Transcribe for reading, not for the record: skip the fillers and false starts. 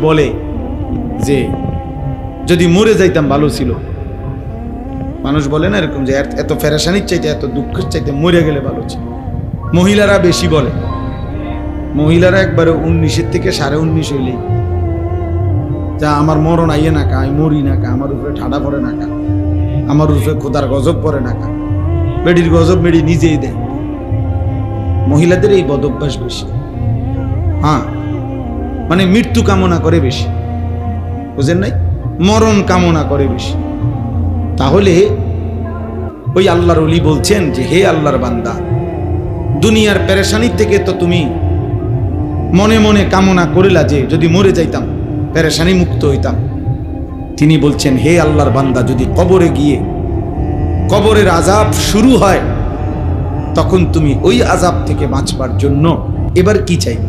বলে যে যদি মরে যাইতাম ভালো ছিল। মানুষ বলে না এরকম যে এত ফেরেশানির চাইতে এত দুঃখের চাইতে মরে গেলে ভালো ছিল। মহিলারা বেশি বলে, মহিলারা একবারে 19-এর থেকে 19.5 হইলেই যা আমার মরণ আইয়ে না কা, আমি মরি না কা, আমার উপরে ঠাডা পড়ে না কা, আমার উপরে খোদার গজব পড়ে না কা। বেডির গজব বেডি নিজেই দেয়। মহিলাদের এই বদ অভ্যাস বেশি। হ্যাঁ, মানে মৃত্যু কামনা করে বেশি, বুঝেন নাই, মরণ কামনা করে বেশি। তাহলে ওই আল্লাহর ওলি বলছেন যে হে আল্লাহর বান্দা, দুনিয়ার পেরেশানির থেকে তো তুমি মনে মনে কামনা করিলা যে যদি মরে যাইতাম পেরেশানি মুক্ত হইতাম। তিনি বলছেন হে আল্লাহর বান্দা, যদি কবরে গিয়ে কবরের আযাব শুরু হয় তখন তুমি ওই আযাব থেকে বাঁচবার জন্য এবার কি চাইবে?